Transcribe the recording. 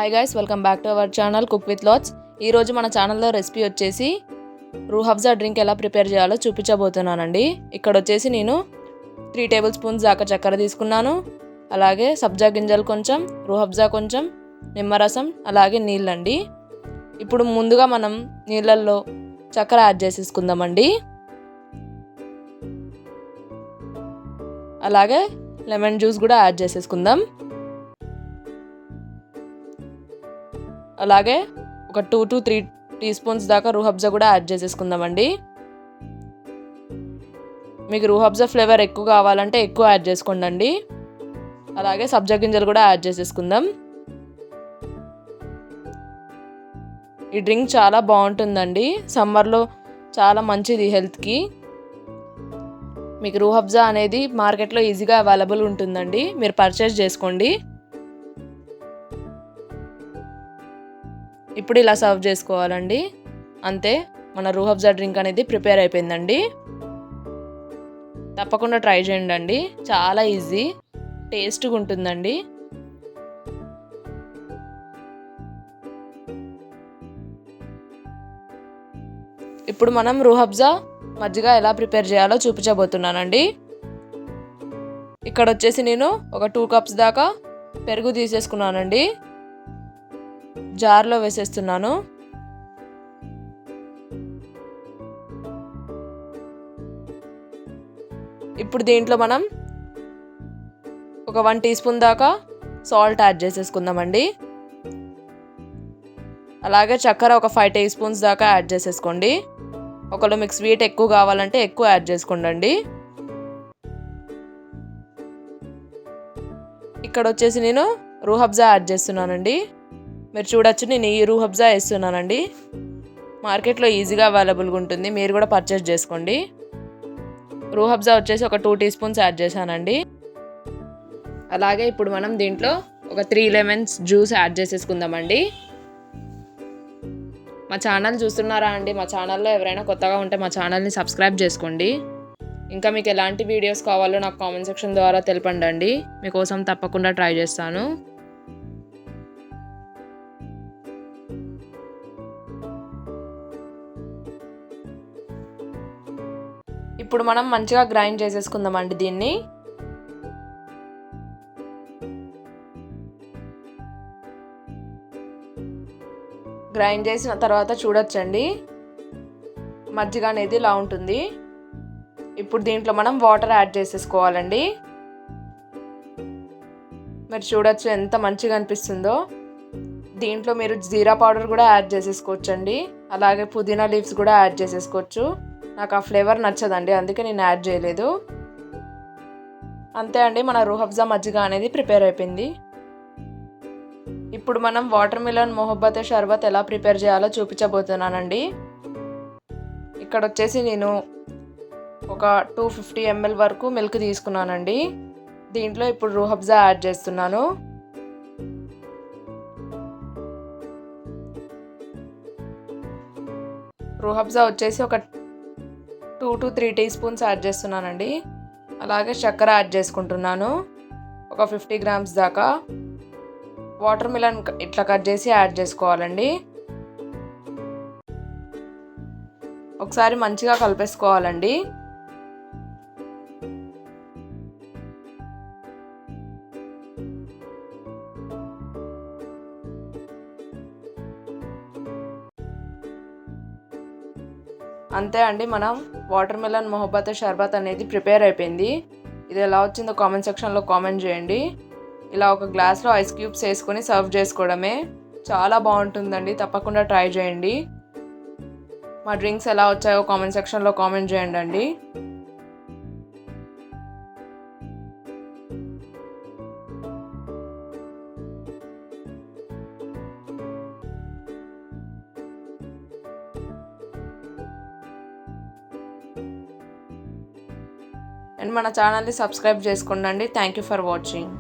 Hi guys, welcome back to our channel cook with lots. ఈరోజు మన ఛానల్లో recipe వచ్చేసి రూహ్ అఫ్జా డ్రింక్ ఎలా ప్రిపేర్ చేయాలో చూపించబోతున్నానండి. ఇక్కడ వచ్చేసి నేను 3 టేబుల్ స్పూన్స్ దాకా చక్కెర తీసుకున్నాను. అలాగే సబ్జా గింజలు కొంచెం, రూహ్ అఫ్జా కొంచెం, నిమ్మరసం, అలాగే నీళ్ళండి. ఇప్పుడు ముందుగా మనం నీళ్ళల్లో చక్కెర యాడ్ చేసేసుకుందామండి. అలాగే లెమన్ జ్యూస్ కూడా యాడ్ చేసేసుకుందాం. అలాగే ఒక 2 to 3 టీ స్పూన్స్ దాకా రూహ్ అఫ్జా కూడా యాడ్ చేసేసుకుందామండి. మీకు రూహ్ అఫ్జా ఫ్లేవర్ ఎక్కువ కావాలంటే ఎక్కువ యాడ్ చేసుకోండి. అలాగే సబ్జా గింజలు కూడా యాడ్ చేసేసుకుందాం. ఈ డ్రింక్ చాలా బాగుంటుందండి, సమ్మర్లో చాలా మంచిది హెల్త్కి. మీకు రూహ్ అఫ్జా అనేది మార్కెట్లో ఈజీగా అవైలబుల్ ఉంటుందండి, మీరు పర్చేస్ చేసుకోండి. ఇప్పుడు ఇలా సర్వ్ చేసుకోవాలండి. అంతే, మన రూహ్ అఫ్జా డ్రింక్ అనేది ప్రిపేర్ అయిపోయిందండి. తప్పకుండా ట్రై చేయండి, చాలా ఈజీ, టేస్ట్గా ఉంటుందండి. ఇప్పుడు మనం రూహ్ అఫ్జా మజ్జిగ ఎలా ప్రిపేర్ చేయాలో చూపించబోతున్నానండి. ఇక్కడ వచ్చేసి నేను ఒక 2 కప్స్ దాకా పెరుగు తీసేసుకున్నానండి. జార్లో వేసేస్తున్నాను. ఇప్పుడు దీంట్లో మనం ఒక 1 టీ స్పూన్ దాకా సాల్ట్ యాడ్ చేసేసుకుందామండి. అలాగే చక్కెర ఒక 5 టీ స్పూన్స్ దాకా యాడ్ చేసేసుకోండి. ఒకవేళ మీకు స్వీట్ ఎక్కువ కావాలంటే ఎక్కువ యాడ్ చేసుకోండి. ఇక్కడ వచ్చేసి నేను రూహ్ అఫ్జా యాడ్ చేస్తున్నానండి. మీరు చూడొచ్చు, నేను ఈ రూహ్ అఫ్జా వేస్తున్నానండి. మార్కెట్లో ఈజీగా అవైలబుల్గా ఉంటుంది, మీరు కూడా పర్చేస్ చేసుకోండి. రూహ్ అఫ్జా వచ్చేసి ఒక 2 టీ స్పూన్స్ యాడ్ చేశానండి. అలాగే ఇప్పుడు మనం దీంట్లో ఒక 3 లెమన్స్ జ్యూస్ యాడ్ చేసేసుకుందామండి. మా ఛానల్ చూస్తున్నారా అండి? మా ఛానల్లో ఎవరైనా కొత్తగా ఉంటే మా ఛానల్ని సబ్స్క్రైబ్ చేసుకోండి. ఇంకా మీకు ఎలాంటి వీడియోస్ కావాలో నాకు కామెంట్ సెక్షన్ ద్వారా తెలపండి, మీకోసం తప్పకుండా ట్రై చేస్తాను. ఇప్పుడు మనం మంచిగా గ్రైండ్ చేసేసుకుందామండి దీన్ని. గ్రైండ్ చేసిన తర్వాత చూడొచ్చండి, మజ్జిగ అనేది ఇలా ఉంటుంది. ఇప్పుడు దీంట్లో మనం వాటర్ యాడ్ చేసేసుకోవాలండి. మీరు చూడొచ్చు ఎంత మంచిగా అనిపిస్తుందో. దీంట్లో మీరు జీరా పౌడర్ కూడా యాడ్ చేసేసుకోవచ్చండి. అలాగే పుదీనా లీవ్స్ కూడా యాడ్ చేసేసుకోవచ్చు. నాకు ఆ ఫ్లేవర్ నచ్చదండి, అందుకే నేను యాడ్ చేయలేదు. అంతే అండి, మన రూహ్ అఫ్జా మజ్జిగ అనేది ప్రిపేర్ అయిపోయింది. ఇప్పుడు మనం వాటర్ మిలన్ మొహబ్బతే షర్బత్ ఎలా ప్రిపేర్ చేయాలో చూపించబోతున్నానండి. ఇక్కడ వచ్చేసి నేను ఒక 250 ml వరకు మిల్క్ తీసుకున్నానండి. దీంట్లో ఇప్పుడు రూహ్ అఫ్జా యాడ్ చేస్తున్నాను. రూహ్ అఫ్జా వచ్చేసి ఒక 2 to 3 టీ స్పూన్స్ యాడ్ చేస్తున్నానండి. అలాగే చక్కెర యాడ్ చేసుకుంటున్నాను, ఒక 50 గ్రామ్స్ దాకా. వాటర్ మిలన్ ఇట్లా కట్ చేసి యాడ్ చేసుకోవాలండి. ఒకసారి మంచిగా కలిపేసుకోవాలండి. అంతే అండి, మనం వాటర్ మిలన్ మొహబ్బతే షర్బత్ అనేది ప్రిపేర్ అయిపోయింది. ఇది ఎలా వచ్చిందో కామెంట్ సెక్షన్లో కామెంట్ చేయండి. ఇలా ఒక గ్లాస్లో ఐస్ క్యూబ్స్ వేసుకొని సర్వ్ చేసుకోవడమే, చాలా బాగుంటుందండి. తప్పకుండా ట్రై చేయండి. మా డ్రింక్స్ ఎలా వచ్చాయో కామెంట్ సెక్షన్లో కామెంట్ చేయండి. అండ్ మన ఛానల్ని సబ్స్క్రైబ్ చేసుకోండి. Thank you for watching.